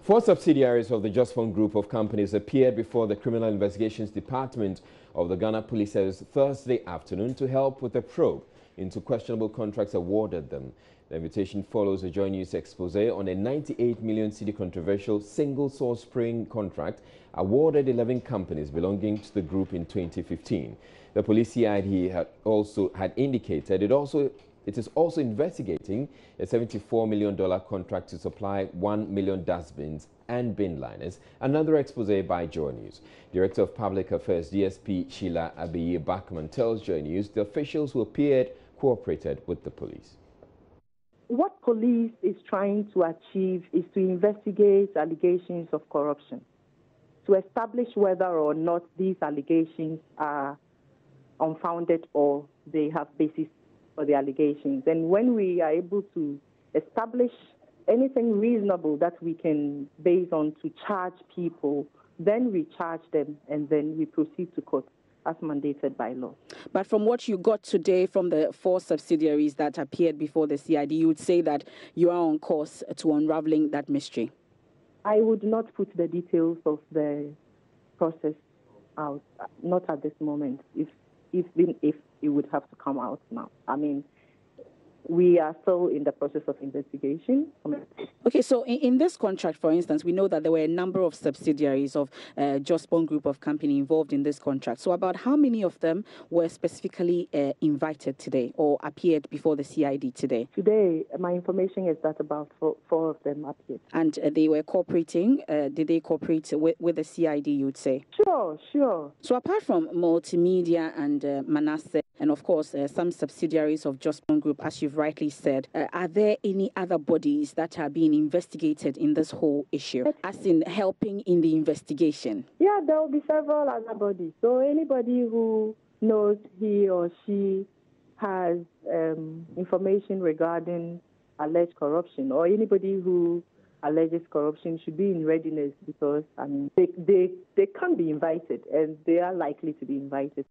Four subsidiaries of the Just Fund Group of companies appeared before the Criminal Investigations Department of the Ghana Police Service Thursday afternoon to help with a probe into questionable contracts awarded them. The invitation follows a Joy News expose on a 98 million cedi controversial single-source spraying contract awarded 11 companies belonging to the group in 2015. The police CID had indicated it is also investigating a $74 million contract to supply 1 million dustbins and bin liners. Another expose by Joy News. Director of Public Affairs DSP Sheila Abiyi Bachman tells Joy News the officials who appeared cooperated with the police. What police is trying to achieve is to investigate allegations of corruption, to establish whether or not these allegations are unfounded or they have basis for the allegations. And when we are able to establish anything reasonable that we can base on to charge people, then we charge them and then we proceed to court as mandated by law. But from what you got today from the four subsidiaries that appeared before the CID, you would say that you are on course to unraveling that mystery? I would not put the details of the process out, not at this moment, if it would have to come out now. I mean, we are still in the process of investigation. Okay, so in this contract, for instance, we know that there were a number of subsidiaries of Just Fund Group of Company involved in this contract. So about how many of them were specifically invited today or appeared before the CID today? Today, my information is that about four of them appeared. And they were cooperating? Did they cooperate with the CID, you would say? Sure. So apart from Multimedia and Manasseh, and of course, some subsidiaries of Just Fund Group, as you've rightly said, are there any other bodies that are being investigated in this whole issue, as in helping in the investigation? Yeah, there will be several other bodies. So anybody who knows he or she has information regarding alleged corruption, or anybody who alleges corruption should be in readiness, because I mean they can be invited and they are likely to be invited.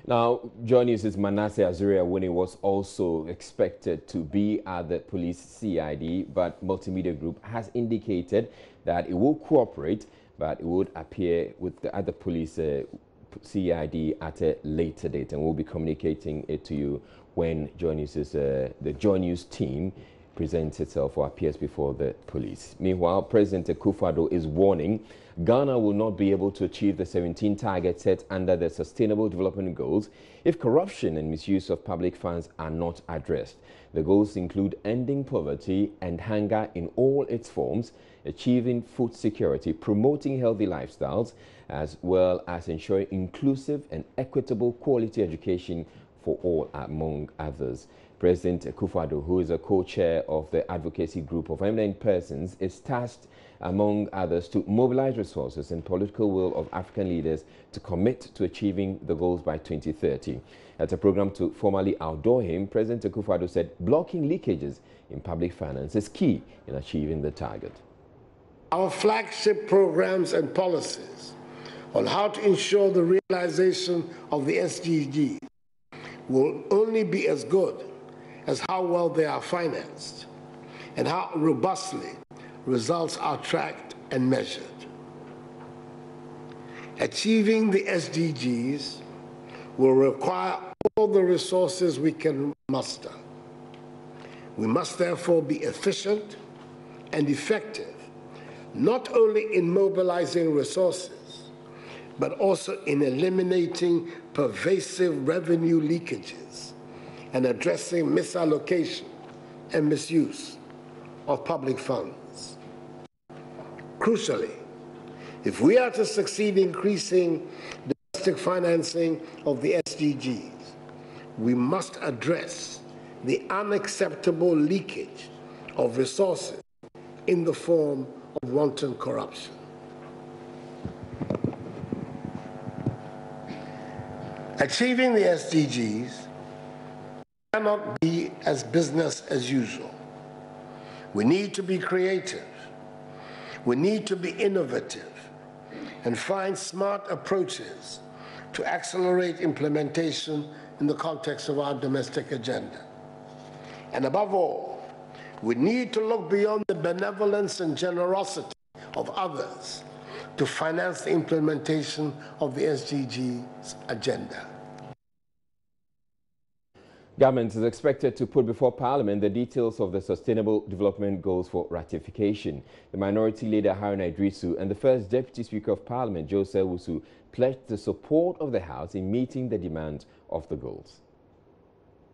Now, Joy News' Manasseh Azuri-Awuni was also expected to be at the police CID, but Multimedia Group has indicated that it will cooperate, but it would appear at the police CID at a later date, and we'll be communicating it to you when the Joy News team presents itself or appears before the police. Meanwhile, President Akufo-Addo is warning Ghana will not be able to achieve the 17 targets set under the Sustainable Development Goals if corruption and misuse of public funds are not addressed. The goals include ending poverty and hunger in all its forms, achieving food security, promoting healthy lifestyles, as well as ensuring inclusive and equitable quality education for all, among others. President Akufo-Addo, who is a co-chair of the advocacy group of eminent persons, is tasked, among others, to mobilize resources and political will of African leaders to commit to achieving the goals by 2030. At a program to formally outdoor him, President Akufo-Addo said blocking leakages in public finance is key in achieving the target. Our flagship programs and policies on how to ensure the realization of the SDGs will only be as good as how well they are financed and how robustly results are tracked and measured. Achieving the SDGs will require all the resources we can muster. We must therefore be efficient and effective, not only in mobilizing resources, but also in eliminating pervasive revenue leakages and addressing misallocation and misuse of public funds. Crucially, if we are to succeed in increasing domestic financing of the SDGs, we must address the unacceptable leakage of resources in the form of wanton corruption. Achieving the SDGs cannot be as business as usual. We need to be creative. We need to be innovative and find smart approaches to accelerate implementation in the context of our domestic agenda. And above all, We need to look beyond the benevolence and generosity of others to finance the implementation of the SDGs agenda. Government is expected to put before Parliament the details of the Sustainable Development Goals for ratification. The Minority Leader Haruna Iddrisu and the First Deputy Speaker of Parliament Joe Sewusu pledged the support of the House in meeting the demands of the goals.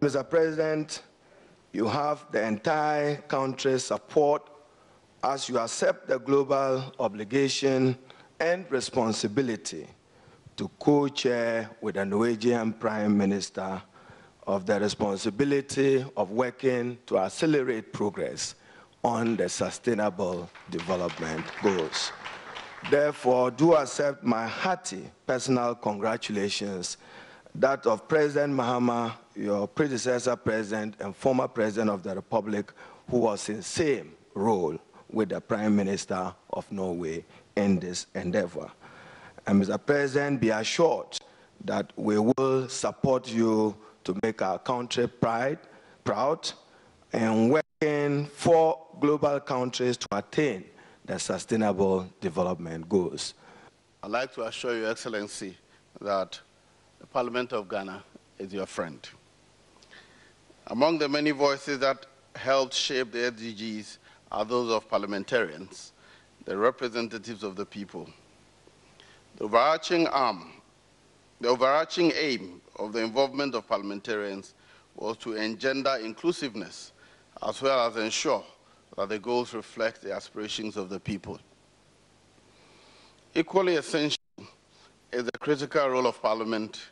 Mr. President, you have the entire country's support as you accept the global obligation and responsibility to co-chair with the Norwegian Prime Minister of the responsibility of working to accelerate progress on the Sustainable Development Goals. Therefore, do accept my hearty personal congratulations, that of President Mahama, your predecessor president and former president of the Republic, who was in the same role with the Prime Minister of Norway in this endeavor. And Mr. President, be assured that we will support you to make our country proud and working for global countries to attain the Sustainable Development Goals. I'd like to assure Your Excellency that the Parliament of Ghana is your friend. Among the many voices that helped shape the SDGs are those of parliamentarians, the representatives of the people. The overarching aim of the involvement of parliamentarians was to engender inclusiveness as well as ensure that the goals reflect the aspirations of the people. Equally essential is the critical role of Parliament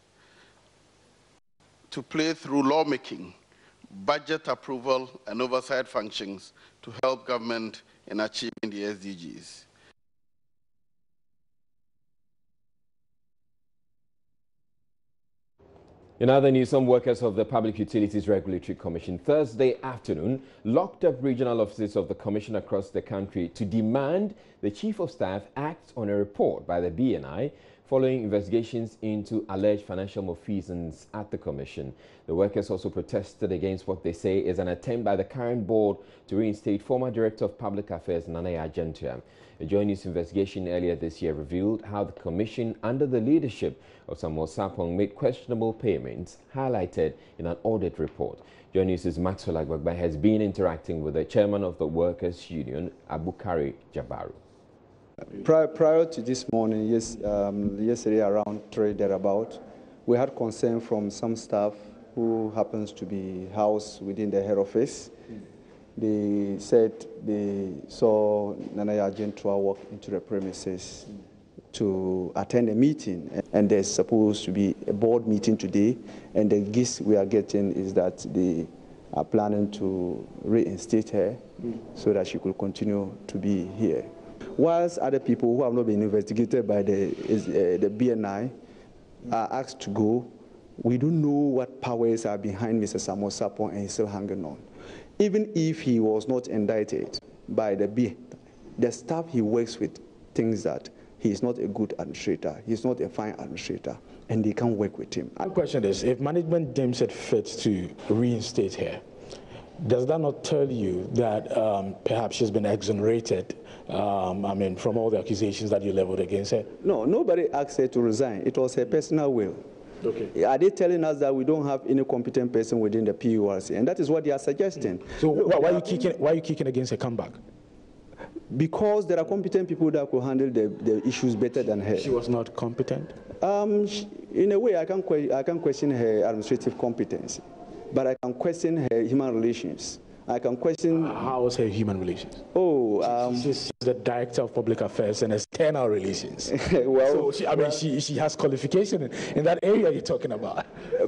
to play through lawmaking, budget approval, and oversight functions to help government in achieving the SDGs. In other news, some workers of the Public Utilities Regulatory Commission Thursday afternoon locked up regional offices of the Commission across the country to demand the Chief of Staff act on a report by the BNI following investigations into alleged financial malfeasance at the Commission. The workers also protested against what they say is an attempt by the current board to reinstate former Director of Public Affairs Nana Argentia. A Joy News investigation earlier this year revealed how the Commission, under the leadership of Samuel Sarpong, made questionable payments, highlighted in an audit report. Joy News' Maxwell Agbagba has been interacting with the chairman of the Workers' Union, Abukari Jabaru. Prior to this morning, yesterday around 3 thereabout, we had concern from some staff who happens to be housed within the head office. They said they saw Nana Argentua walk into the premises to attend a meeting, and there's supposed to be a board meeting today, and the gist we are getting is that they are planning to reinstate her so that she could continue to be here. Whilst other people who have not been investigated by the BNI are asked to go, we don't know what powers are behind Mr. Samuel Sarpong, and he's still hanging on. Even if he was not indicted by the BNI, the staff he works with thinks that he is not a good administrator, he's not a fine administrator, and they can't work with him. My question is, if management deems it fit to reinstate her, does that not tell you that perhaps she's been exonerated, from all the accusations that you leveled against her? No, nobody asked her to resign. It was her personal will. Okay. Are they telling us that we don't have any competent person within the PURC? And that is what they are suggesting. So why are you kicking against her comeback? Because there are competent people that could handle the issues better than her. She was not competent? In a way, I can question her administrative competency, but I can question her human relations. I can question... How was her human relations? She's the Director of Public Affairs and External Relations. Well, so she has qualification in that area you're talking about.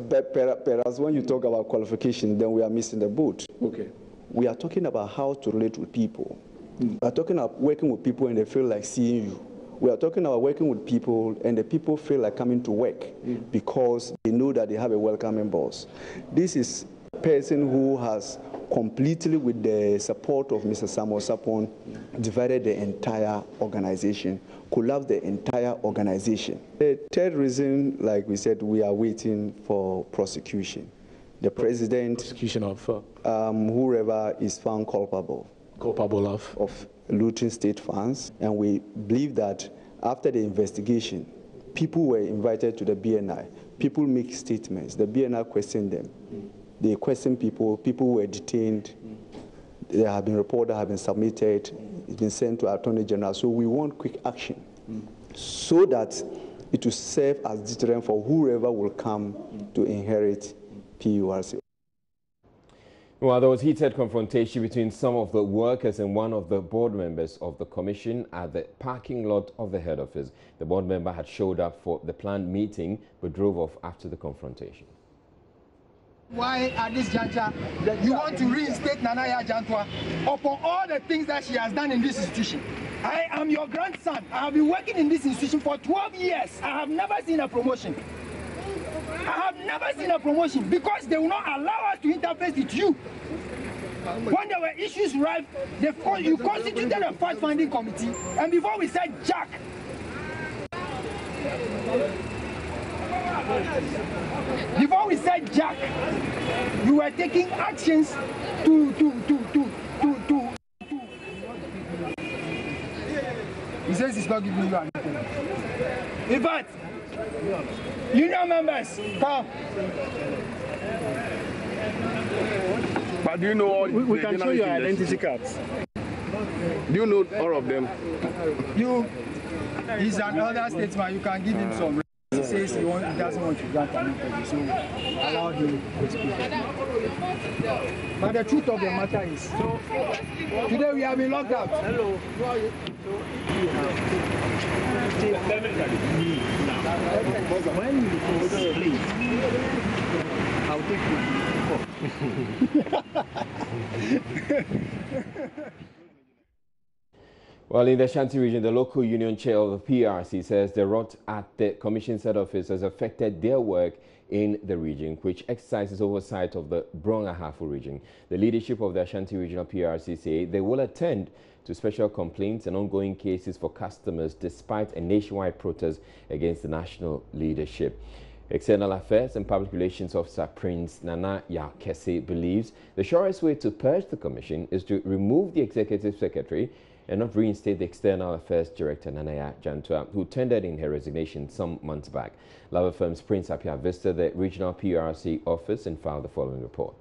But perhaps when you talk about qualification, then we are missing the boat. Okay. We are talking about how to relate with people. We are talking about working with people and they feel like seeing you. We are talking about working with people and the people feel like coming to work because they know that they have a welcoming boss. This is a person who has completely, with the support of Mr. Samuel Sarpong, divided the entire organization, collapsed the entire organization. The third reason, like we said, we are waiting for prosecution. the president, prosecution of whoever is found culpable of looting state funds. And we believe that after the investigation, people were invited to the BNI. People make statements. The BNI questioned them. They questioned people. People were detained. There have been reports that have been submitted. It's been sent to our Attorney General. So we want quick action so that it will serve as deterrent for whoever will come to inherit PURC. Well, there was heated confrontation between some of the workers and one of the board members of the commission at the parking lot of the head office. The board member had showed up for the planned meeting but drove off after the confrontation. Why at this juncture you want to reinstate Nana Yaa Jantua upon all the things that she has done in this institution? I am your grandson. I have been working in this institution for 12 years. I have never seen a promotion. I have never seen a promotion because they will not allow us to interface with you. When there were issues right, you constituted a fact-finding committee, and before we said Jack, you were taking actions to He says he's not giving you anything. In fact, union members, come. But do you know all we can show you identity cards. Do you know all of them? He's an elder statesman. You can give him some. He says he doesn't want to grant an interview, so allow him to speak. But the truth of the matter is, today we have been locked out. Hello. When you please, I'll take you. Well, in the Ashanti region, the local union chair of the PRC says the rot at the commission's head office has affected their work in the region, which exercises oversight of the Brong-Ahafo region. The leadership of the Ashanti Regional PRC say they will attend to special complaints and ongoing cases for customers despite a nationwide protest against the national leadership. External Affairs and Public Relations Officer Prince Nana Yaa Kese believes the surest way to purge the commission is to remove the executive secretary and not reinstate the External Affairs Director Nana Yaa Jantua, who tendered in her resignation some months back. Labour firm's Prince Appiah visited the regional PRC office and filed the following report.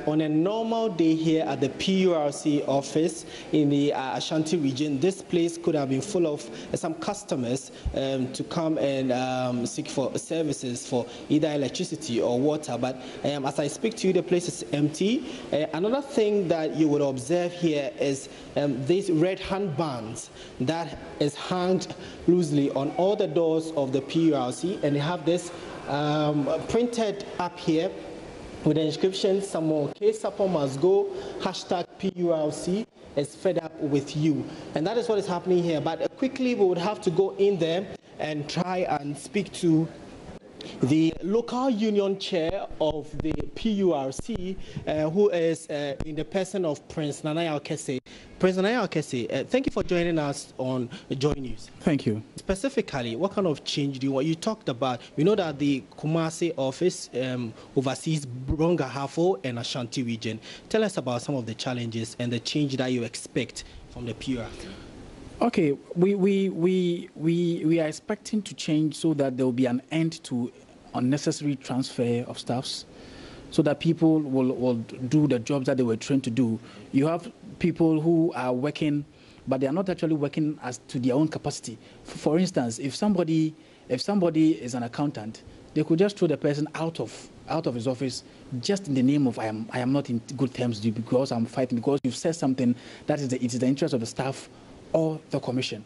On a normal day here at the PURC office in the Ashanti region, this place could have been full of some customers to come and seek for services for either electricity or water. But as I speak to you, the place is empty. Another thing that you would observe here is these red handbands that is hung loosely on all the doors of the PURC, and they have this printed up here with the inscription, "Samuel K. Sapon must go, #PURC is fed up with you." And that is what is happening here. But quickly, we would have to go in there and try and speak to the local union chair of the PURC, who is in the person of Prince Nana Yaa Kese. Prince Nana Yaa Kese, thank you for joining us on Joy News. Thank you. Specifically, what kind of change do you want? You talked about, we know that the Kumasi office oversees Brong-Ahafo and Ashanti region. Tell us about some of the challenges and the change that you expect from the PURC. Okay, we are expecting to change so that there will be an end to unnecessary transfer of staffs, so that people will do the jobs that they were trained to do. You have people who are working, but they are not actually working as to their own capacity. For instance, if somebody is an accountant, they could just throw the person out of his office just in the name of I am not in good terms with you because I'm fighting, because you've said something that it is the interest of the staff or the commission.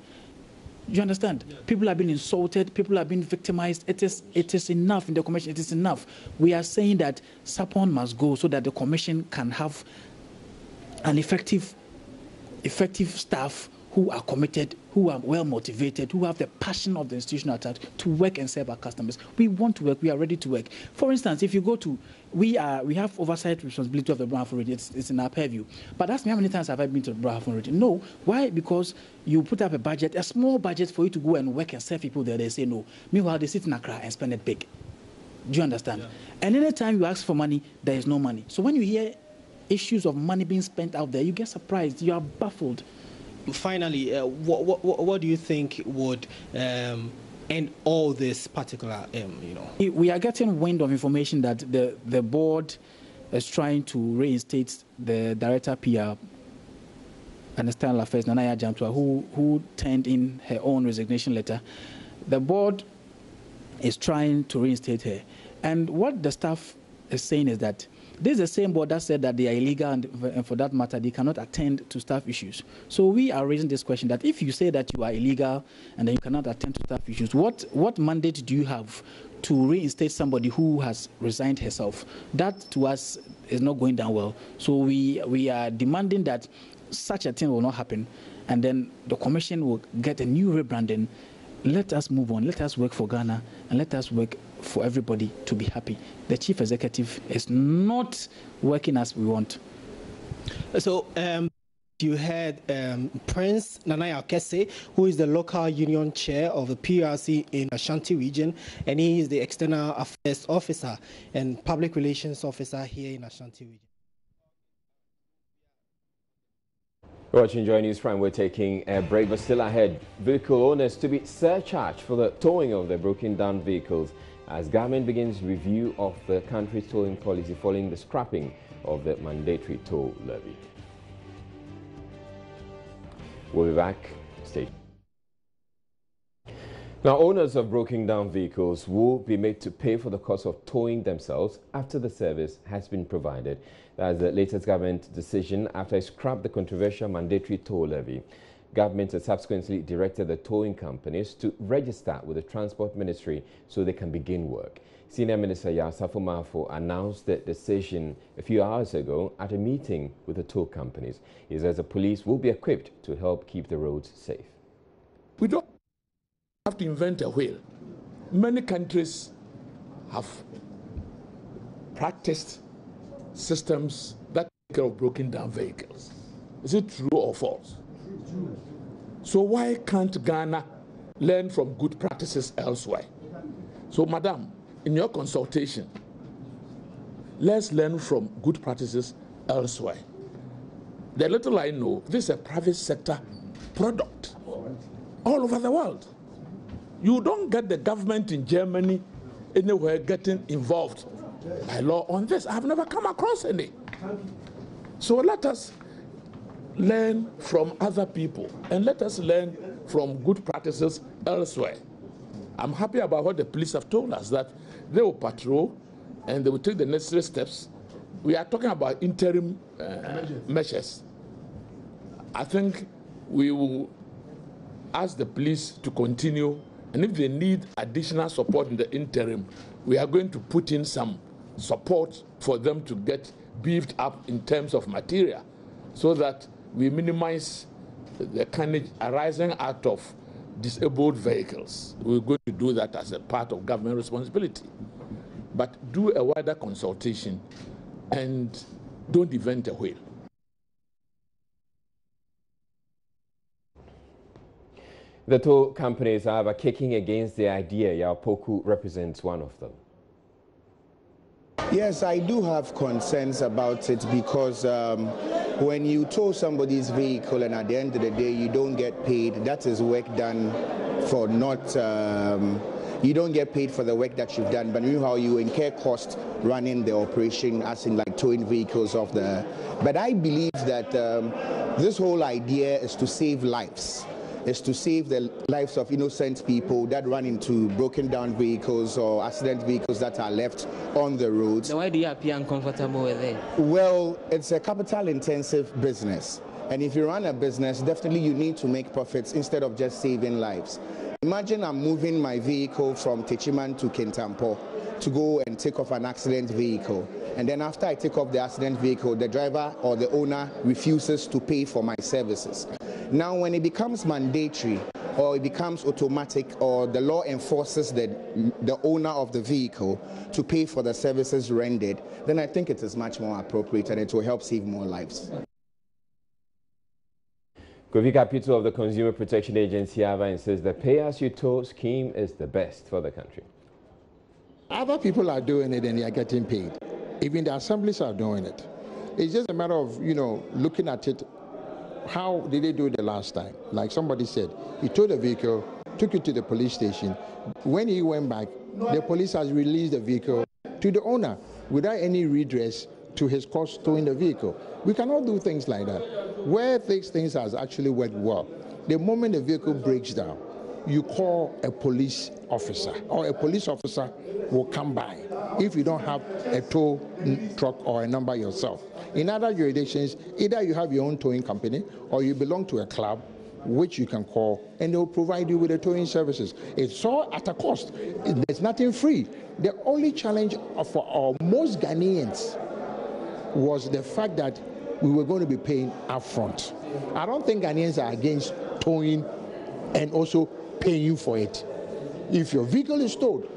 You understand? Yeah. People have been insulted, people have been victimized. It is enough in the commission, it is enough. We are saying that Sapon must go so that the commission can have an effective staff who are committed, who are well motivated, who have the passion of the institution attached to work and serve our customers. We want to work, we are ready to work. For instance, if you go to, we have oversight responsibility of the Brong-Ahafo region, it's in our purview. But ask me how many times have I been to the Brong-Ahafo region? No. Why? Because you put up a budget, a small budget for you to go and work and serve people there, they say no. Meanwhile, they sit in Accra and spend it big. Do you understand? Yeah. And anytime you ask for money, there is no money. So when you hear issues of money being spent out there, you get surprised. You are baffled. Finally, what do you think would end all this particular, We are getting wind of information that the board is trying to reinstate the director PR and External Affairs, Nana Yaa Ajantwa, who turned in her own resignation letter. The board is trying to reinstate her. And what the staff is saying is that this is the same board that said that they are illegal, and for that matter, they cannot attend to staff issues. So we are raising this question that if you say that you are illegal and then you cannot attend to staff issues, what mandate do you have to reinstate somebody who has resigned herself? That, to us, is not going down well. So we are demanding that such a thing will not happen, and then the commission will get a new rebranding. Let us move on. Let us work for Ghana, and let us work for everybody to be happy. The chief executive is not working as we want. So you had Prince Nana Yaa Kese, who is the local union chair of the PRC in Ashanti region, and he is the external affairs officer and public relations officer here in Ashanti region. Watching Joy News Prime, we're taking a break, but still ahead. Vehicle owners to be surcharged for the towing of their broken down vehicles as government begins review of the country's towing policy following the scrapping of the mandatory toll levy. We'll be back. Stay tuned. Now, owners of broken down vehicles will be made to pay for the cost of towing themselves after the service has been provided. That's the latest government decision after it scrapped the controversial mandatory toll levy. Government has subsequently directed the towing companies to register with the Transport Ministry so they can begin work. Senior Minister Yarsafo Mafo announced the decision a few hours ago at a meeting with the toll companies. He says the police will be equipped to help keep the roads safe. We don't have to invent a wheel. Many countries have practiced systems that take care of broken down vehicles. Is it true or false? So why can't Ghana learn from good practices elsewhere? So, Madam, in your consultation, let's learn from good practices elsewhere. The little I know, this is a private sector product all over the world. You don't get the government in Germany anywhere getting involved by law on this. I've never come across any. So let us learn from other people and let us learn from good practices elsewhere. I'm happy about what the police have told us, that they will patrol and they will take the necessary steps. We are talking about interim measures. I think we will ask the police to continue, and if they need additional support in the interim, we are going to put in some support for them to get beefed up in terms of material so that we minimize the carnage arising out of disabled vehicles. We're going to do that as a part of government responsibility. But do a wider consultation and don't invent a wheel. The toll companies, however, kicking against the idea. Yaw Poku represents one of them. Yes, I do have concerns about it because when you tow somebody's vehicle and at the end of the day you don't get paid, that is work done for not, you don't get paid for the work that you've done, but meanwhile you incur cost running the operation, as in like towing vehicles off the... But I believe that this whole idea is to save lives. Is to save the lives of innocent people that run into broken down vehicles or accident vehicles that are left on the roads. So why do you appear uncomfortable with it? Well, it's a capital intensive business. And if you run a business, definitely you need to make profits instead of just saving lives. Imagine I'm moving my vehicle from Techiman to Kintampo to go and take off an accident vehicle. And then after I take off the accident vehicle, the driver or the owner refuses to pay for my services. Now, when it becomes mandatory or it becomes automatic or the law enforces the owner of the vehicle to pay for the services rendered, then I think it is much more appropriate and it will help save more lives. Kofi Kapito of the Consumer Protection Agency, however, says the pay-as-you-tow scheme is the best for the country. Other people are doing it and they are getting paid. Even the assemblies are doing it. It's just a matter of, looking at it. How did they do it the last time? Like somebody said, he towed the vehicle, took it to the police station. When he went back, the police has released the vehicle to the owner without any redress to his cost towing the vehicle. We cannot do things like that. Where these things has actually worked well, the moment the vehicle breaks down, you call a police officer, or a police officer will come by if you don't have a tow truck or a number yourself. In other jurisdictions, either you have your own towing company or you belong to a club which you can call and they'll provide you with the towing services. It's all at a cost. There's nothing free. The only challenge for most Ghanaians was the fact that we were going to be paying upfront. I don't think Ghanaians are against towing and also paying you for it. If your vehicle is towed,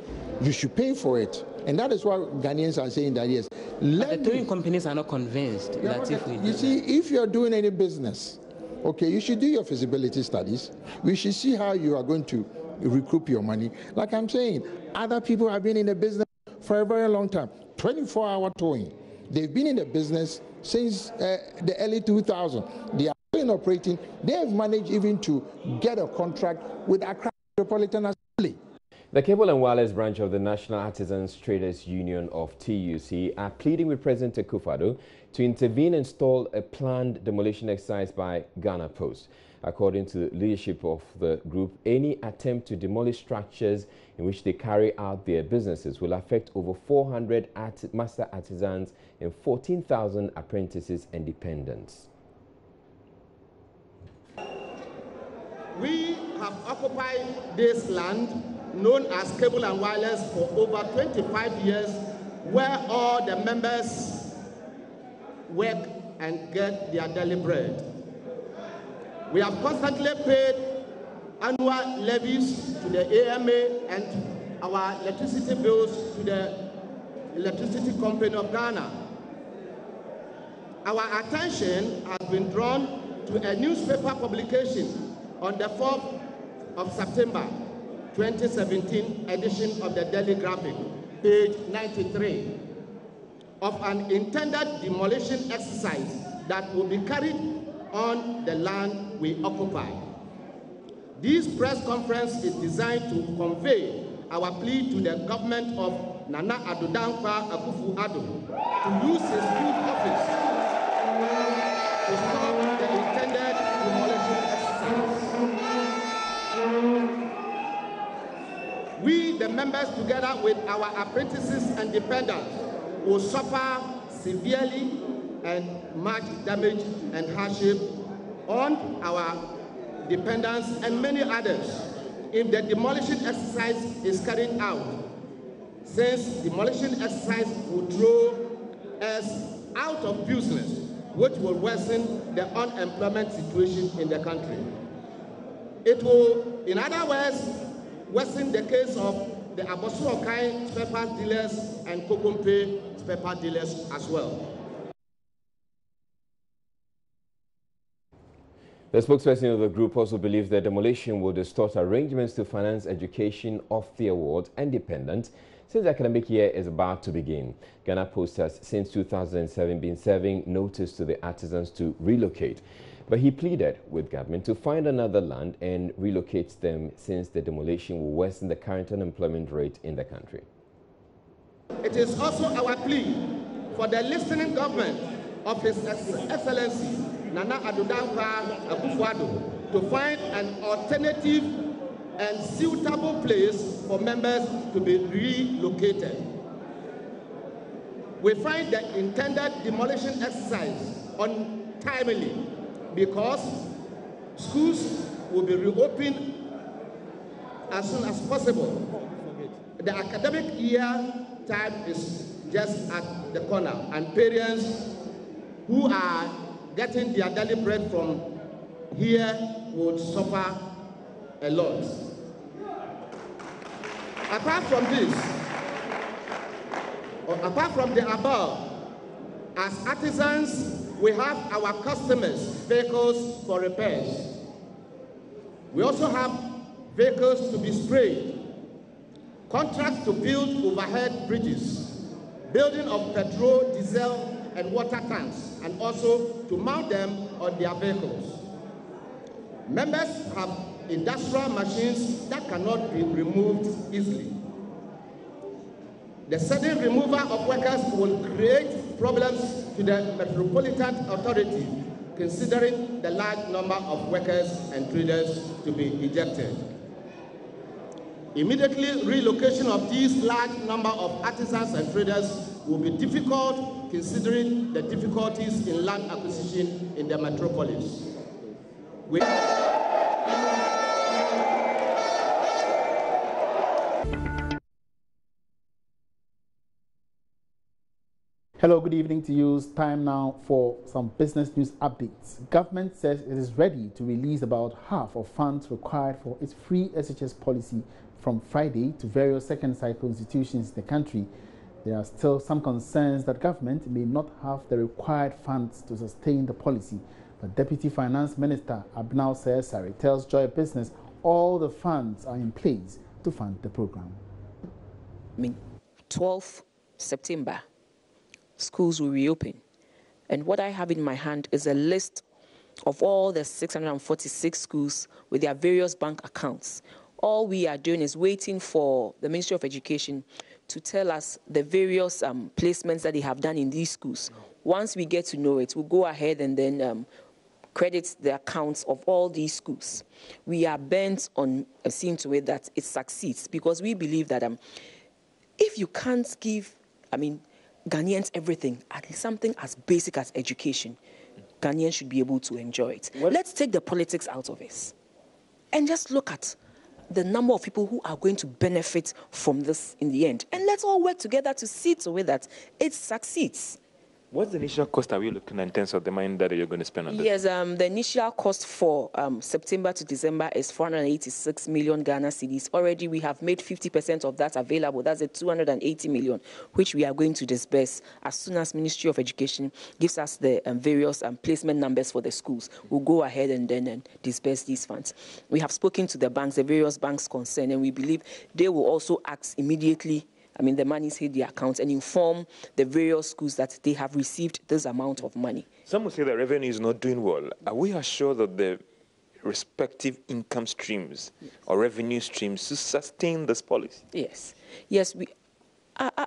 you should pay for it. And that is why Ghanaians are saying that, yes. The towing companies are not convinced that if we do if you're doing any business, okay, you should do your feasibility studies. We should see how you are going to recoup your money. Like I'm saying, other people have been in the business for a very long time. 24-hour towing. They've been in the business since the early 2000s. They are operating. They have managed even to get a contract with Accra Metropolitan Assembly. The Cable and Wireless branch of the National Artisans Traders Union of TUC are pleading with President Akufo-Addo to intervene and stall a planned demolition exercise by Ghana Post. According to the leadership of the group, any attempt to demolish structures in which they carry out their businesses will affect over 400 master artisans and 14,000 apprentices and dependents. We have occupied this land known as Cable and Wireless for over 25 years, where all the members work and get their daily bread. We have constantly paid annual levies to the AMA and our electricity bills to the Electricity Company of Ghana. Our attention has been drawn to a newspaper publication on the 4th of September 2017 edition of the Daily Graphic, page 93, of an intended demolition exercise that will be carried on the land we occupy. This press conference is designed to convey our plea to the government of Nana Addo Dankwa Akufo-Addo to use his good office to stop the intended demolition exercise. We, the members, together with our apprentices and dependents, will suffer severely and much damage and hardship on our dependents and many others if the demolition exercise is carried out, since demolition exercise will throw us out of business, which will worsen the unemployment situation in the country. It will, in other words, worsen the case of the Abosu-Okai spare parts dealers and Kokompe spare part dealers as well. The spokesperson of the group also believes that demolition will distort arrangements to finance education of the award and dependents since the academic year is about to begin. Ghana Post has since 2007 been serving notice to the artisans to relocate. But he pleaded with government to find another land and relocate them since the demolition will worsen the current unemployment rate in the country. It is also our plea for the listening government of His Excellency Nana Addo Dankwa Akufo-Addo to find an alternative and suitable place for members to be relocated. We find the intended demolition exercise untimely because schools will be reopened as soon as possible. The academic year time is just at the corner, and parents who are getting their daily bread from here would suffer a lot. Apart from this, or apart from the above, as artisans, we have our customers' vehicles for repairs. We also have vehicles to be sprayed. contracts to build overhead bridges, building of petrol, diesel, and water tanks, and also to mount them on their vehicles. Members have industrial machines that cannot be removed easily. The sudden removal of workers will create problems to the Metropolitan Authority, considering the large number of workers and traders to be ejected. Immediately relocation of these large number of artisans and traders will be difficult, considering the difficulties in land acquisition in the metropolis. Hello, good evening to you. It's time now for some business news updates. Government says it is ready to release about half of funds required for its free SHS policy from Friday to various second cycle institutions in the country. There are still some concerns that government may not have the required funds to sustain the policy. But Deputy Finance Minister Abnao Sesari tells Joy Business all the funds are in place to fund the program. 12th September. Schools will reopen. And what I have in my hand is a list of all the 646 schools with their various bank accounts. All we are doing is waiting for the Ministry of Education to tell us the various placements that they have done in these schools. Once we get to know it, we'll go ahead and then credit the accounts of all these schools. We are bent on seeing to it that it succeeds, because we believe that if you can't give, Ghanaians everything, at least something as basic as education, Ghanaians should be able to enjoy it. Let's take the politics out of this and just look at the number of people who are going to benefit from this in the end. And let's all work together to see to it that it succeeds. What's the initial cost are we looking at in terms of the money that you're going to spend on this? Yes, the initial cost for September to December is 486 million Ghana cedis. Already we have made 50% of that available. That's a 280 million, which we are going to disburse as soon as Ministry of Education gives us the various placement numbers for the schools. We'll go ahead and then disburse these funds. We have spoken to the banks, the various banks concerned, and we believe they will also act immediately. The monies hit the accounts and inform the various schools that they have received this amount of money. Some will say the revenue is not doing well. Are we assured that the respective income streams or revenue streams to sustain this policy? Yes.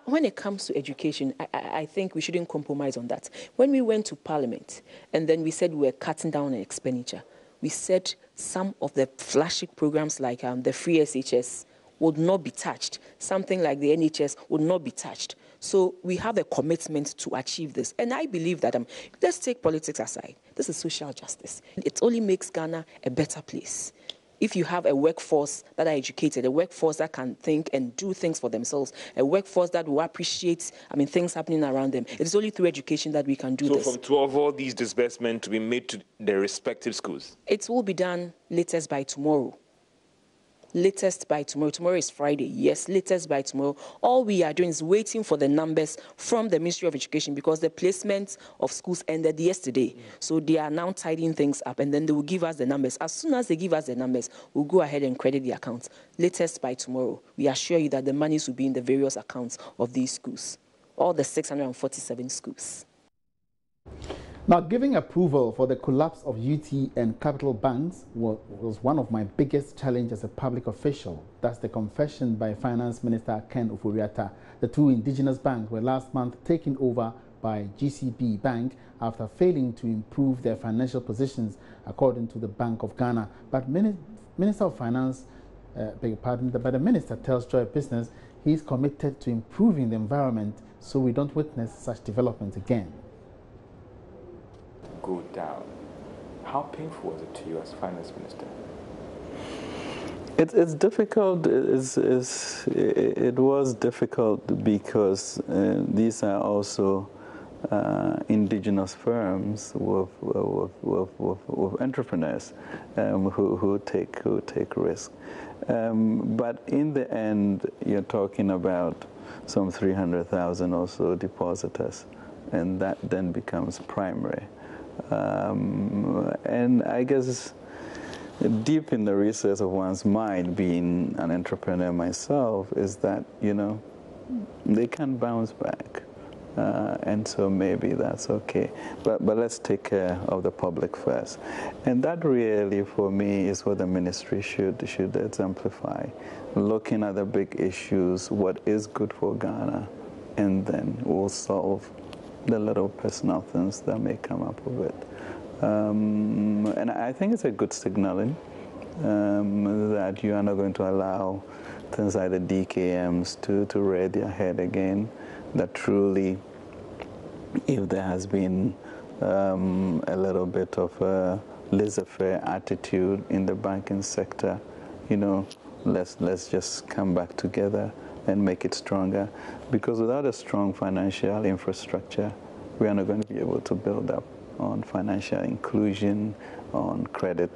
When it comes to education, I think we shouldn't compromise on that. When we went to Parliament and then we said we were cutting down on expenditure, we said some of the flagship programs like the free SHS would not be touched. Something like the NHS would not be touched. So we have a commitment to achieve this. And I believe that, let's take politics aside. This is social justice. It only makes Ghana a better place. If you have a workforce that are educated, a workforce that can think and do things for themselves, a workforce that will appreciate, things happening around them. It is only through education that we can do this. So from 12 all these disbursements to be made to their respective schools? It will be done latest by tomorrow. Latest by tomorrow. Tomorrow is Friday. Yes, latest by tomorrow. All we are doing is waiting for the numbers from the Ministry of Education, because the placement of schools ended yesterday. So they are now tidying things up, and then they will give us the numbers. As soon as they give us the numbers, we'll go ahead and credit the accounts. Latest by tomorrow. We assure you that the monies will be in the various accounts of these schools. All the 647 schools. Now, giving approval for the collapse of UT and Capital Banks was one of my biggest challenges as a public official. That's the confession by Finance Minister Ken Ofori-Atta. The two indigenous banks were last month taken over by GCB Bank after failing to improve their financial positions, according to the Bank of Ghana. But Minister of Finance, but the Minister tells Joy Business he's committed to improving the environment so we don't witness such developments again. Go down. How painful was it to you as Finance Minister? It's difficult. It was difficult because these are also indigenous firms with entrepreneurs who take risk. But in the end, you're talking about some 300,000 or so depositors, and that then becomes primary. And I guess deep in the recess of one's mind, being an entrepreneur myself, is that, you know, they can bounce back. And so maybe that's okay. But let's take care of the public first. And that really, for me, is what the ministry should exemplify. Looking at the big issues, what is good for Ghana, and then we'll solve the little personal things that may come up with it. And I think it's a good signaling that you are not going to allow things like the DKMs to rear their head again, that truly, if there has been a little bit of a laissez-faire attitude in the banking sector, you know, let's just come back together and make it stronger. Because without a strong financial infrastructure, we are not going to be able to build up on financial inclusion, on credit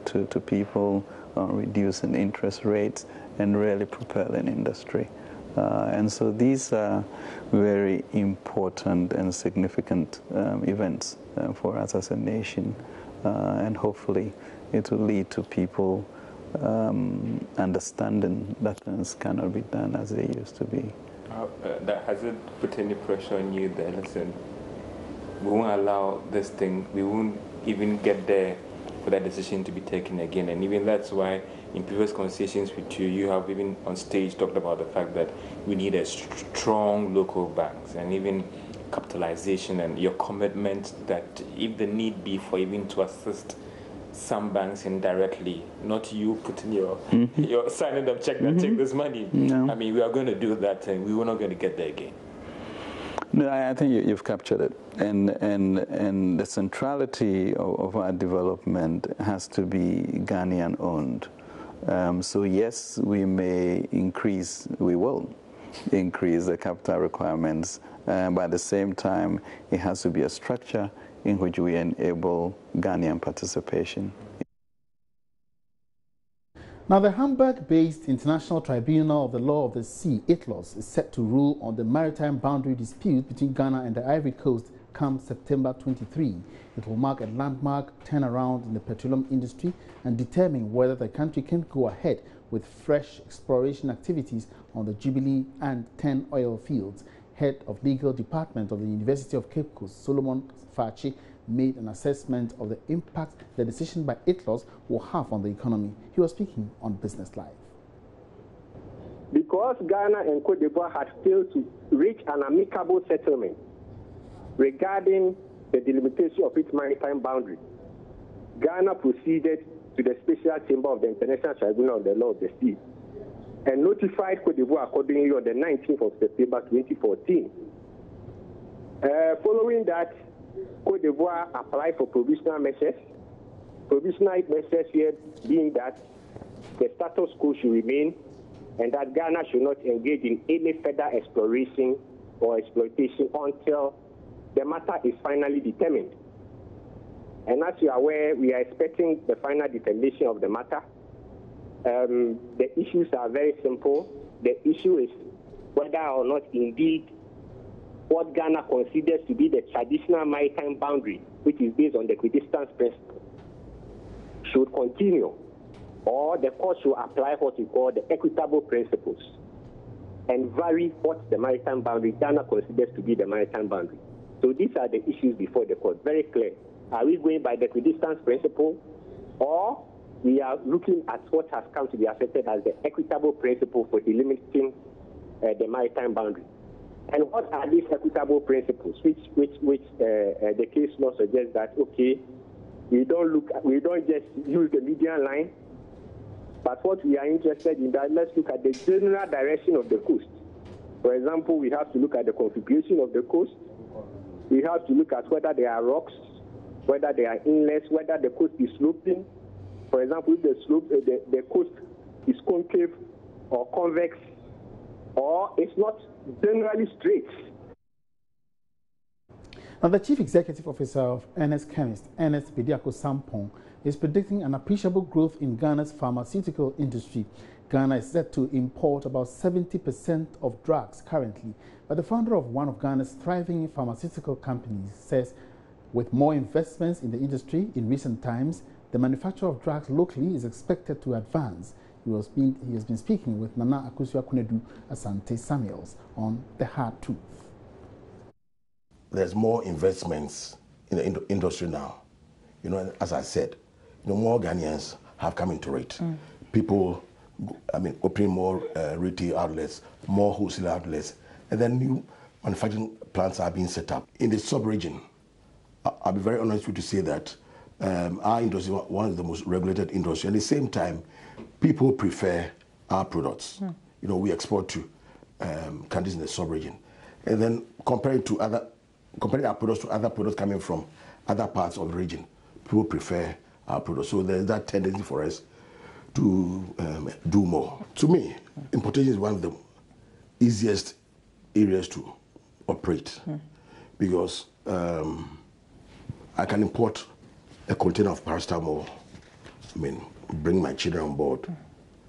to people, on reducing interest rates, and really propelling industry. And so these are very important and significant events for us as a nation. And hopefully it will lead to people understanding that things cannot be done as they used to be. Has it put any pressure on you there? Listen, we won't allow this thing, we won't even get there for that decision to be taken again. And even that's why in previous conversations with you, you have even on stage talked about the fact that we need a strong local banks and even capitalization, and your commitment that if the need be for even to assist some banks indirectly, not you putting your signing them check that take this money. No. I mean, we are going to do that and we were not going to get there again. No, I think you've captured it, and the centrality of our development has to be Ghanaian owned. So yes, we will increase the capital requirements, but at the same time, it has to be a structure in which we enable Ghanaian participation. Now, the Hamburg-based International Tribunal of the Law of the Sea, ITLOS, is set to rule on the maritime boundary dispute between Ghana and the Ivory Coast come September 23. It will mark a landmark turnaround in the petroleum industry and determine whether the country can go ahead with fresh exploration activities on the Jubilee and 10 oil fields. Head of Legal Department of the University of Cape Coast, Solomon Fachi, made an assessment of the impact the decision by ITLOS will have on the economy. He was speaking on Business Live. Because Ghana and Cote d'Ivoire had failed to reach an amicable settlement regarding the delimitation of its maritime boundary, Ghana proceeded to the Special Chamber of the International Tribunal of the Law of the Sea and notified Cote d'Ivoire accordingly on the 19th of September 2014. Following that, Cote d'Ivoire applied for provisional measures. Provisional measures here being that the status quo should remain and that Ghana should not engage in any further exploration or exploitation until the matter is finally determined. And as you are aware, we are expecting the final determination of the matter. The issues are very simple. The issue is whether or not indeed what Ghana considers to be the traditional maritime boundary, which is based on the equidistance principle, should continue, or the court should apply what we call the equitable principles and vary what the maritime boundary Ghana considers to be the maritime boundary. So these are the issues before the court, very clear. Are we going by the equidistance principle, or we are looking at what has come to be accepted as the equitable principle for delimiting the maritime boundary? And what are these equitable principles, which the case law suggests that, okay, we don't just use the median line, but what we are interested in, that let's look at the general direction of the coast. For example, we have to look at the configuration of the coast. We have to look at whether there are rocks, whether there are inlets, whether the coast is sloping. For example, if the coast is concave or convex, or it's not generally straight. Now, the Chief Executive Officer of Ernest Chemist, Ernest Bediako Sampong, is predicting an appreciable growth in Ghana's pharmaceutical industry. Ghana is set to import about 70% of drugs currently, but the founder of one of Ghana's thriving pharmaceutical companies says with more investments in the industry in recent times, The manufacture of drugs locally is expected to advance. He has been speaking with Nana Akosua-Konadu Asante Samuels on the hard truth. There's more investments in the industry now. You know, as I said, you know, more Ghanaians have come into it. People, opening more retail outlets, more wholesale outlets, and then new manufacturing plants are being set up. In the sub-region, I'll be very honest with you to say that our industry is one of the most regulated industries. At the same time, people prefer our products. You know, we export to countries in the sub-region. And then comparing our products to other products coming from other parts of the region, people prefer our products. So there's that tendency for us to do more. To me, importation is one of the easiest areas to operate because I can import a container of paracetamol, bring my children on board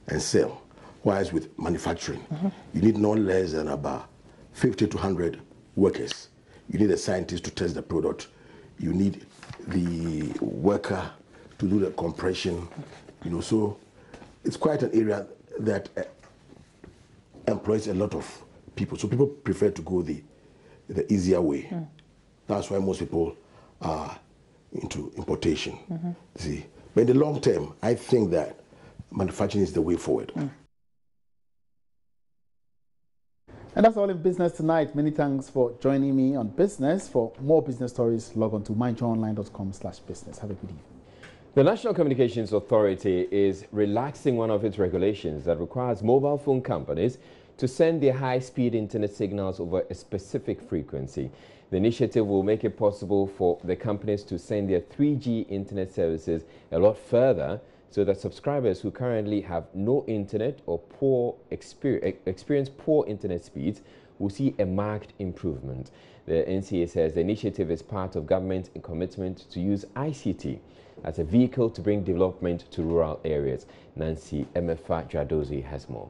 and sell. Whereas with manufacturing, you need no less than about 50 to 100 workers. You need a scientist to test the product. You need the worker to do the compression. You know, so it's quite an area that employs a lot of people. So people prefer to go the easier way. That's why most people are into importation. See, but in the long term, I think that manufacturing is the way forward. And that's all in business tonight. Many thanks for joining me on Business. For more business stories, log on to myjoyonline.com/business. Have a good evening. The National Communications Authority is relaxing one of its regulations that requires mobile phone companies to send their high-speed internet signals over a specific frequency. The initiative will make it possible for the companies to send their 3G internet services a lot further, so that subscribers who currently have no internet or experience poor internet speeds will see a marked improvement. The NCA says the initiative is part of government's commitment to use ICT as a vehicle to bring development to rural areas. Nancy Emefa Jadozi has more.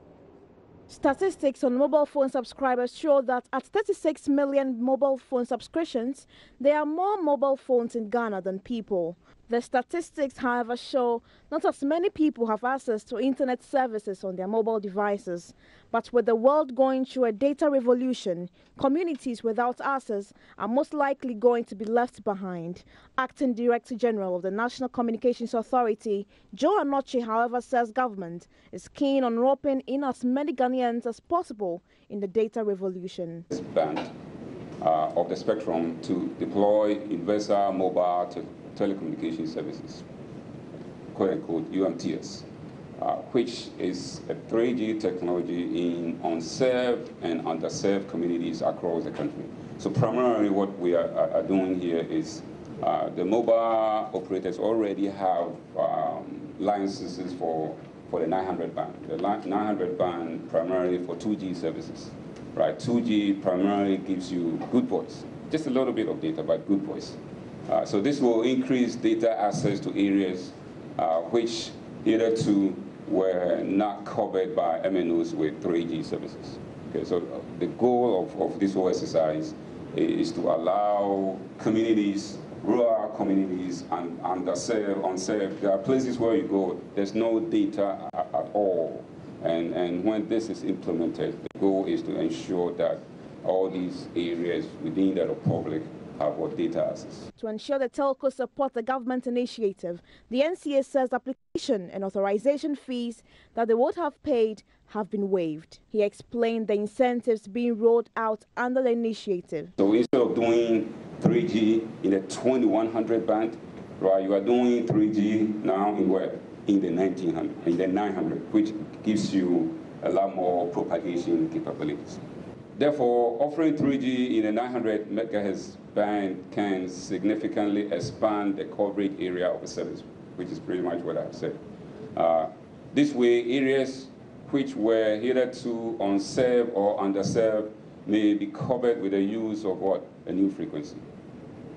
Statistics on mobile phone subscribers show that at 36 million mobile phone subscriptions, there are more mobile phones in Ghana than people. The statistics, however, show not as many people have access to internet services on their mobile devices. But with the world going through a data revolution, communities without access are most likely going to be left behind. Acting Director General of the National Communications Authority, Joe Anoche, however, says government is keen on roping in as many Ghanaians as possible in the data revolution. This band of the spectrum to deploy universal mobile telecommunication services, quote-unquote UMTS, which is a 3G technology in unserved and underserved communities across the country. So primarily what we are doing here is the mobile operators already have licenses for the 900 band. The 900 band primarily for 2G services, right? 2G primarily gives you good voice, just a little bit of data, but good voice. So this will increase data access to areas which hitherto were not covered by MNOs with 3G services. Okay, so the goal of this whole exercise is to allow communities, rural communities, and underserved, unserved. There are places where you go, there's no data at all. And when this is implemented, the goal is to ensure that all these areas within the republic have what data access. To ensure the telcos support the government initiative, the NCA says application and authorization fees that they would have paid have been waived. He explained the incentives being rolled out under the initiative. So instead of doing 3G in the 2100 band, right, you are doing 3G now in where? In the 900, which gives you a lot more propagation capabilities. Therefore, offering 3G in a 900 megahertz band can significantly expand the coverage area of the service, which is pretty much what I said. This way, areas which were hitherto unserved or underserved may be covered with the use of what? A new frequency.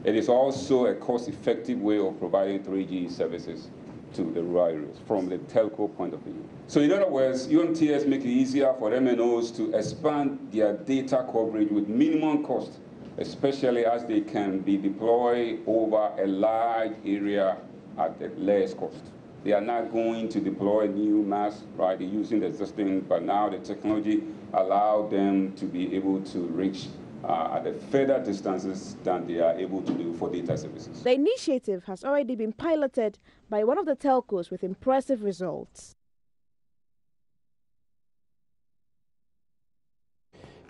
It is also a cost-effective way of providing 3G services to the rural areas from the telco point of view. So in other words, UMTS make it easier for MNOs to expand their data coverage with minimum cost, especially as they can be deployed over a large area at the lowest cost. They are not going to deploy new mass, right? They're using the existing, but now the technology allows them to be able to reach at the further distances than they are able to do for data services. The initiative has already been piloted by one of the telcos with impressive results.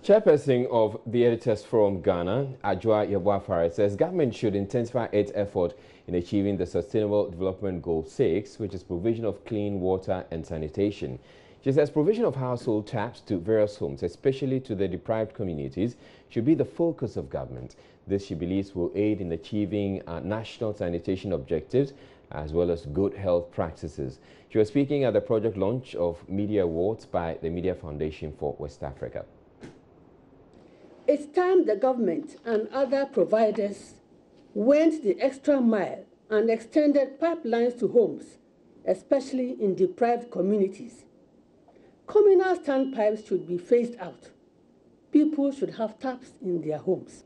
Chairperson of the Editors Forum Ghana, Adwoa Yeboah-Farah, says government should intensify its effort in achieving the Sustainable Development Goal 6, which is provision of clean water and sanitation. She says provision of household taps to various homes, especially to the deprived communities, should be the focus of government. This, she believes, will aid in achieving national sanitation objectives as well as good health practices. She was speaking at the project launch of Media Awards by the Media Foundation for West Africa. It's time the government and other providers went the extra mile and extended pipelines to homes, especially in deprived communities. Communal standpipes should be phased out. People should have taps in their homes.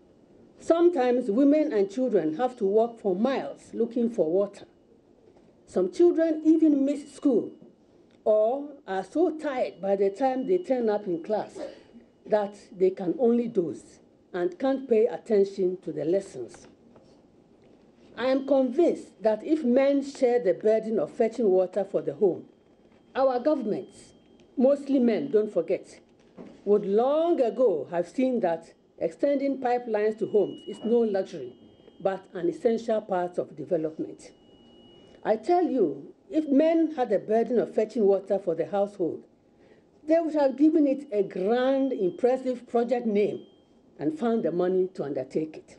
Sometimes women and children have to walk for miles looking for water. Some children even miss school or are so tired by the time they turn up in class that they can only doze and can't pay attention to the lessons. I am convinced that if men share the burden of fetching water for the home, our governments, mostly men, don't forget, would long ago have seen that extending pipelines to homes is no luxury, but an essential part of development. I tell you, if men had the burden of fetching water for the household, they would have given it a grand, impressive project name and found the money to undertake it.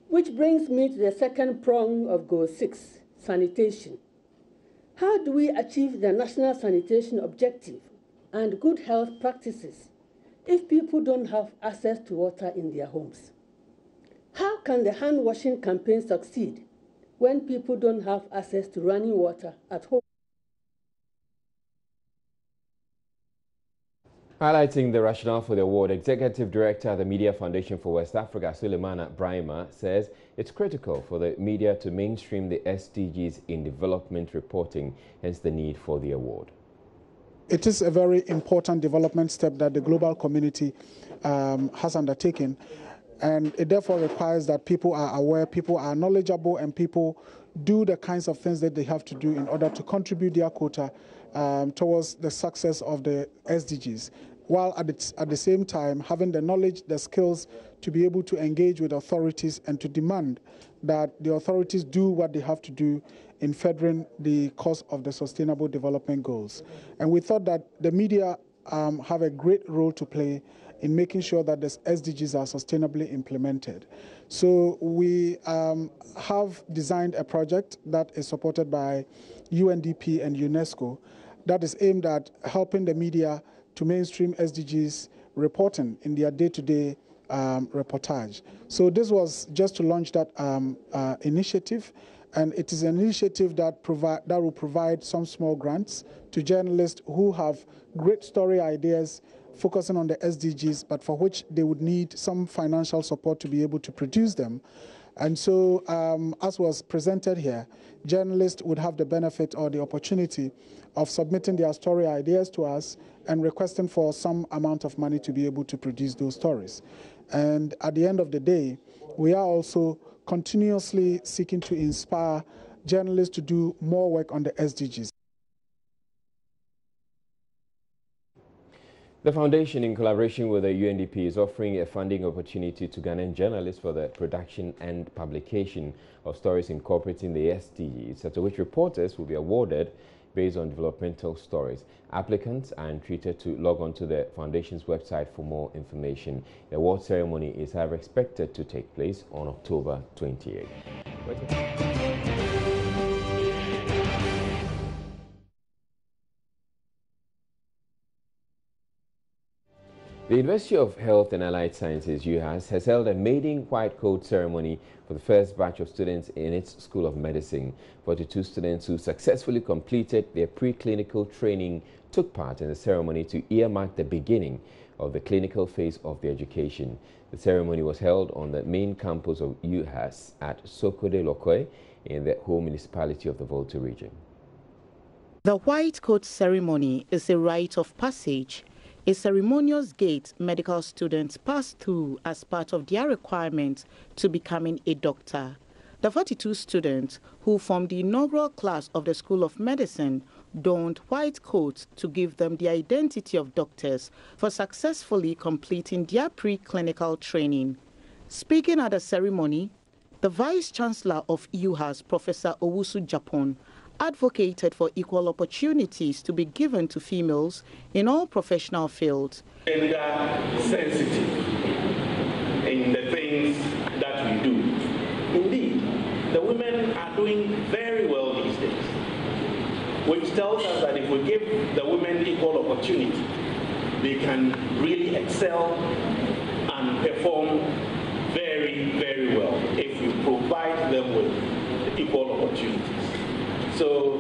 Which brings me to the second prong of Goal 6, sanitation. How do we achieve the national sanitation objective and good health practices if people don't have access to water in their homes? How can the hand-washing campaign succeed when people don't have access to running water at home? Highlighting the rationale for the award, Executive Director at the Media Foundation for West Africa, Suleimana Brahima, says it's critical for the media to mainstream the SDGs in development reporting, hence the need for the award. It is a very important development step that the global community has undertaken, and it therefore requires that people are aware, people are knowledgeable, and people do the kinds of things that they have to do in order to contribute their quota towards the success of the SDGs, while at the same time having the knowledge, the skills to be able to engage with authorities and to demand that the authorities do what they have to do in furthering the cause of the Sustainable Development Goals. And we thought that the media have a great role to play in making sure that the SDGs are sustainably implemented. So we have designed a project that is supported by UNDP and UNESCO that is aimed at helping the media to mainstream SDGs reporting in their day-to-day reportage. So this was just to launch that initiative, and it is an initiative that will provide some small grants to journalists who have great story ideas focusing on the SDGs, but for which they would need some financial support to be able to produce them. And so, as was presented here, journalists would have the benefit or the opportunity of submitting their story ideas to us and requesting for some amount of money to be able to produce those stories. And at the end of the day, we are also continuously seeking to inspire journalists to do more work on the SDGs. The foundation, in collaboration with the UNDP, is offering a funding opportunity to Ghanaian journalists for the production and publication of stories incorporating the SDGs, after which reporters will be awarded based on developmental stories. Applicants are entreated to log on to the foundation's website for more information. The award ceremony is, however, expected to take place on October 28th. The University of Health and Allied Sciences, UHAS, has held a maiden white coat ceremony for the first batch of students in its School of Medicine. 42 students who successfully completed their preclinical training took part in the ceremony to earmark the beginning of the clinical phase of their education. The ceremony was held on the main campus of UHAS at Soko de Lokoi in the whole municipality of the Volta region. The white coat ceremony is a rite of passage, a ceremonious gate medical students pass through as part of their requirement to becoming a doctor. The 42 students who formed the inaugural class of the School of Medicine donned white coats to give them the identity of doctors for successfully completing their pre-clinical training. Speaking at the ceremony, the Vice-Chancellor of UHAS, Professor Owusu Japon, advocated for equal opportunities to be given to females in all professional fields. Gender sensitive in the things that we do. Indeed, the women are doing very well these days, which tells us that if we give the women equal opportunity, they can really excel and perform very, very well if we provide them with equal opportunities. So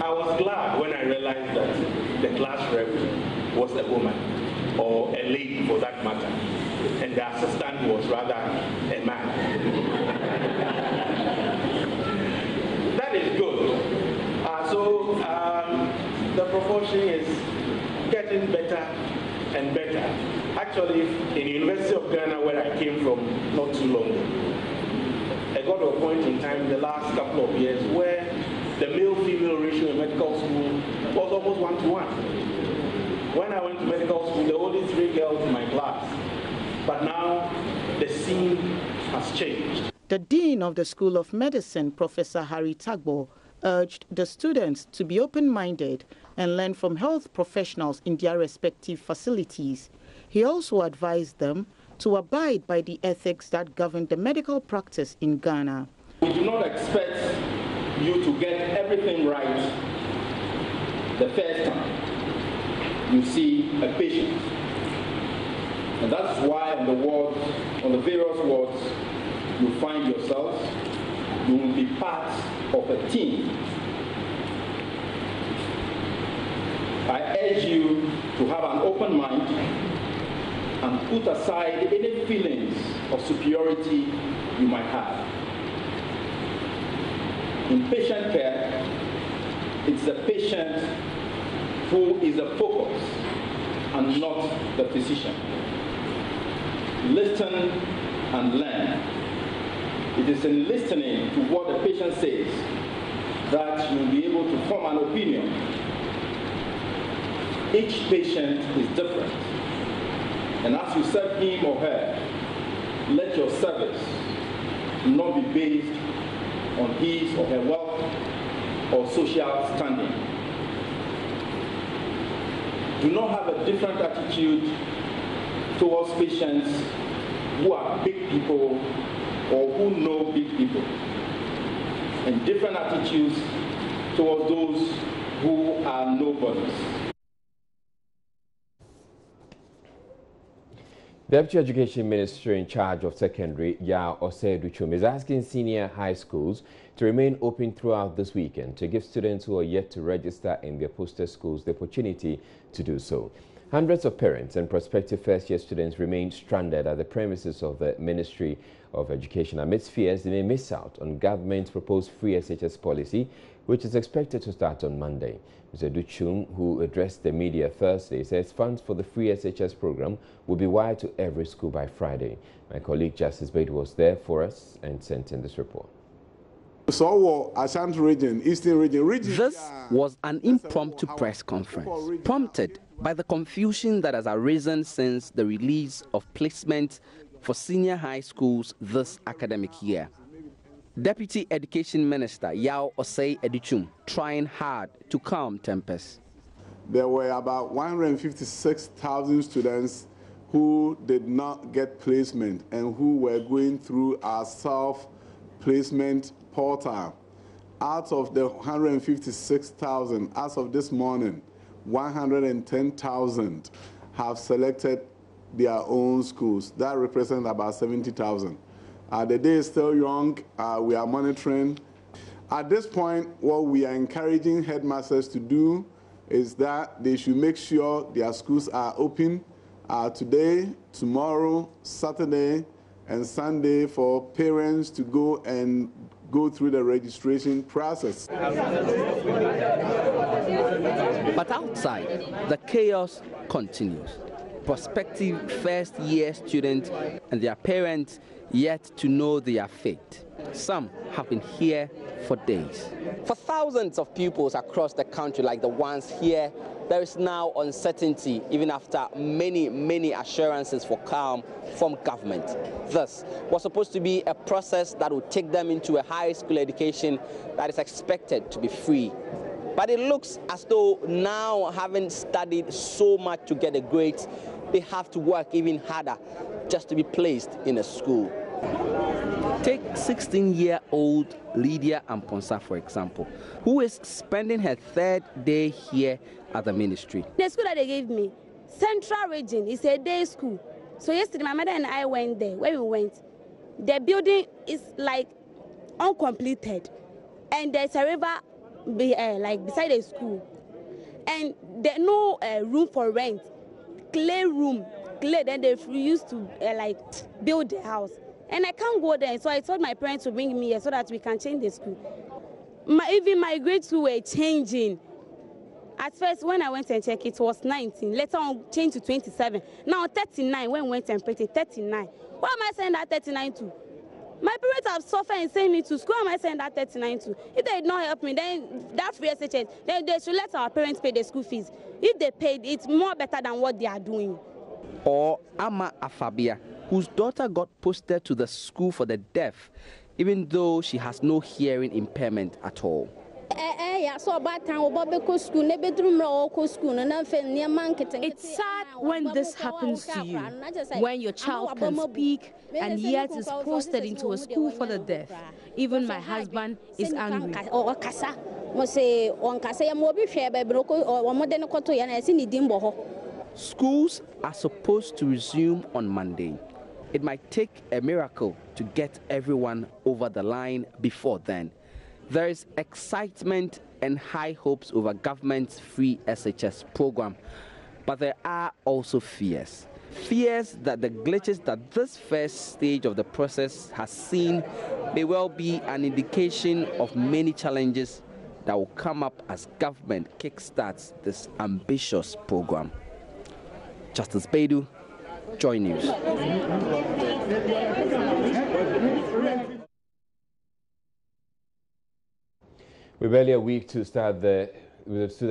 I was glad when I realized that the class rep was a woman, or a lady for that matter, and the assistant was rather a man. That is good. The proportion is getting better and better. Actually, in the University of Ghana, where I came from not too long ago, I got to a point in time in the last couple of years where the male-female ratio in medical school was almost 1-to-1. When I went to medical school, there were only 3 girls in my class. But now, the scene has changed. The Dean of the School of Medicine, Professor Harry Tagbo, urged the students to be open-minded and learn from health professionals in their respective facilities. He also advised them to abide by the ethics that govern the medical practice in Ghana. We do not expect you to get everything right the first time you see a patient. And that's why on the wards, on the various wards, you find yourselves, you will be part of a team. I urge you to have an open mind and put aside any feelings of superiority you might have. In patient care, it's the patient who is the focus and not the physician. Listen and learn. It is in listening to what the patient says that you will be able to form an opinion. Each patient is different. And as you serve him or her, let your service not be based on his or her wealth or social standing. Do not have a different attitude towards patients who are big people or who know big people, and different attitudes towards those who are nobodies. The Deputy Education Minister in charge of secondary, Yao Osei-Aduchum, is asking senior high schools to remain open throughout this weekend to give students who are yet to register in their poster schools the opportunity to do so. Hundreds of parents and prospective first-year students remain stranded at the premises of the Ministry of Education amidst fears they may miss out on government's proposed free SHS policy, which is expected to start on Monday. Mr. Aduchum, who addressed the media Thursday, says funds for the free SHS program will be wired to every school by Friday. My colleague Justice Bate was there for us and sent in this report. This was an impromptu press conference, prompted by the confusion that has arisen since the release of placement for senior high schools this academic year. Deputy Education Minister Yao Osei-Aduchum trying hard to calm tempers. There were about 156,000 students who did not get placement and who were going through our self-placement portal. Out of the 156,000, as of this morning, 110,000 have selected their own schools. That represents about 70,000. The day is still young. We are monitoring. At this point, what we are encouraging headmasters to do is that they should make sure their schools are open today, tomorrow, Saturday, and Sunday for parents to go and go through the registration process. But outside, the chaos continues. Prospective first-year students and their parents yet to know their fate. Some have been here for days. For thousands of pupils across the country like the ones here, there is now uncertainty even after many assurances for calm from government. This was supposed to be a process that would take them into a high school education that is expected to be free. But it looks as though now, having studied so much to get a grade, they have to work even harder just to be placed in a school. Take 16-year-old Lydia Amponsa, for example, who is spending her third day here at the ministry. The school that they gave me, Central Region, is a day school. So yesterday, my mother and I went there. When we went, the building is like uncompleted, and there's a river like beside the school, and there's no room for rent. Clay room, clay. Then they used to like build the house, and I can't go there. So I told my parents to bring me here so that we can change the school. Even my grades were changing. At first, when I went and checked, it was 19. Later on, changed to 27. Now 39. When we went and printed 39. What am I saying that 39 to? My parents have suffered and sent me to school. What am I saying that 39 to? If they did not help me, then that free SHS, then they should let our parents pay the school fees. If they paid, it's more better than what they are doing. Or Ama Afabia, whose daughter got posted to the school for the deaf, even though she has no hearing impairment at all. It's sad when this happens to you, when your child can speak and yet is posted into a school for the deaf. Even my husband is angry. Schools are supposed to resume on Monday. It might take a miracle to get everyone over the line before then. There is excitement and high hopes over government's free SHS program, but there are also fears. Fears that the glitches that this first stage of the process has seen may well be an indication of many challenges that will come up as government kickstarts this ambitious program. Justice Baidu, Joy News. We're barely a week to the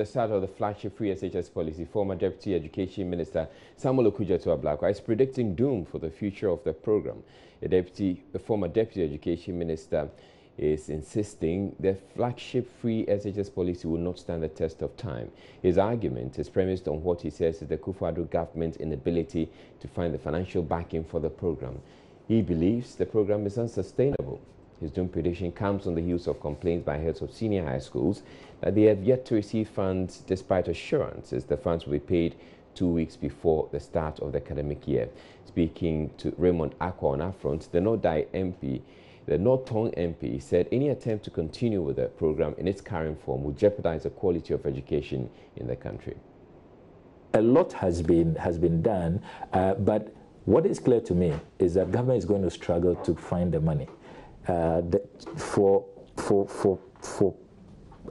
start of the flagship free SHS policy. Former Deputy Education Minister Samuel Okudzeto-Ablakwa is predicting doom for the future of the program. The former Deputy Education Minister is insisting the flagship free SHS policy will not stand the test of time. His argument is premised on what he says is the Kufuor government's inability to find the financial backing for the program. He believes the program is unsustainable. His doom prediction comes on the heels of complaints by heads of senior high schools that they have yet to receive funds despite assurances the funds will be paid 2 weeks before the start of the academic year. Speaking to Raymond Akwa on that front, the North Tong MP said any attempt to continue with the program in its current form will jeopardize the quality of education in the country. A lot has been done, but what is clear to me is that government is going to struggle to find the money. For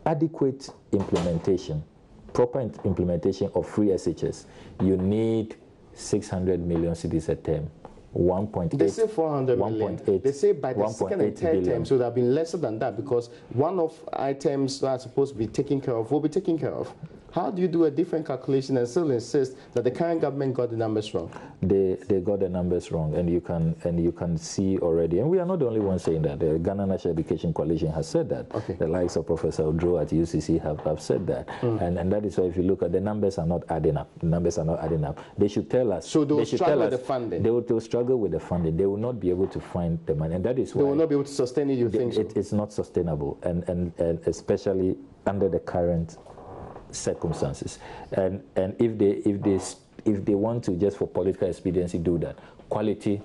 adequate implementation, proper implementation of free SHS, you need 600 million cedis a term. 1.8. They say 400 million. They say by the second and third term, so there have been lesser than that because one of items that are supposed to be taken care of will be taken care of. How do you do a different calculation and still insist that the current government got the numbers wrong? They got the numbers wrong, and you can see already. And we are not the only ones saying that. The Ghana National Education Coalition has said that. Okay. The likes of Professor Odro at UCC have said that. And that is why if you look at the numbers are not adding up. The numbers are not adding up. They should tell us. So they will struggle with the funding. They will struggle with the funding. They will not be able to find the money, and that is why they will not be able to sustain it. You think so? It's not sustainable, and especially under the current circumstances, and if they want to just for political expediency do that, quality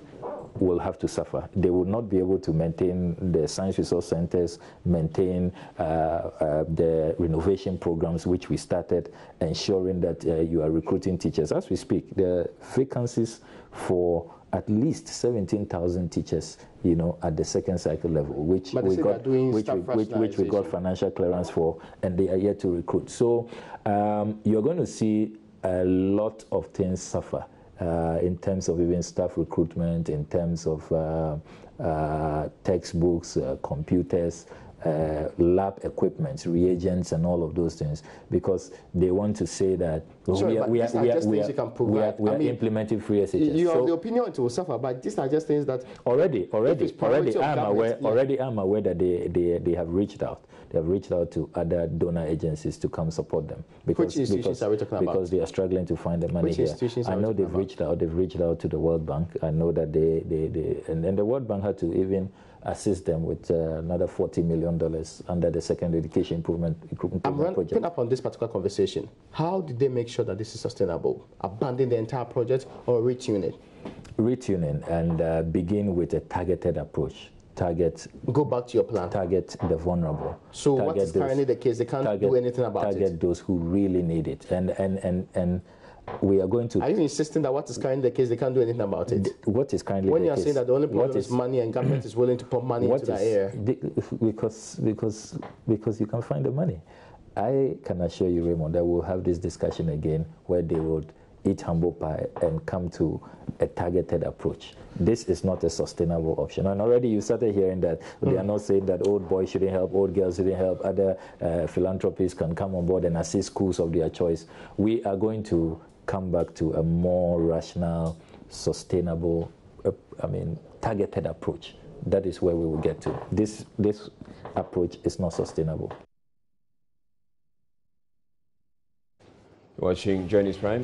will have to suffer. They will not be able to maintain the science resource centers, maintain the renovation programs which we started, ensuring that you are recruiting teachers. As we speak, the vacancies for at least 17,000 teachers, you know, at the second cycle level, which we got financial clearance for, and they are yet to recruit. So you're going to see a lot of things suffer in terms of even staff recruitment, in terms of textbooks, computers, lab equipment, reagents, and all of those things, because they want to say that we are implementing free SHS. You have the opinion it will suffer, but these are just things that already I'm aware that they have reached out. They have reached out to other donor agencies to come support them. Which institutions are we talking about? Because they are struggling to find the money here. I know they've reached out. They've reached out to the World Bank. I know that and the World Bank had to even assist them with another $40 million under the Secondary Education Improvement Project. I'm wrapping up on this particular conversation. How did they make sure that this is sustainable? Abandon the entire project or retune it? Retuning and begin with a targeted approach. Go back to your plan. Target the vulnerable. So what is currently the case? They can't do anything about it. Target those who really need it. And we are going to... Are you insisting that what is currently the case, they can't do anything about it? What is currently the case? When you are saying that the only problem is money and government is willing to pump money into the air. Because you can find the money. I can assure you, Raymond, that we'll have this discussion again where they would eat humble pie and come to a targeted approach. This is not a sustainable option. And already you started hearing that they are not saying that old boys shouldn't help, old girls shouldn't help, other philanthropists can come on board and assist schools of their choice. We are going to come back to a more rational, sustainable, targeted approach. That is where we will get to. This approach is not sustainable. Watching Journeys Prime.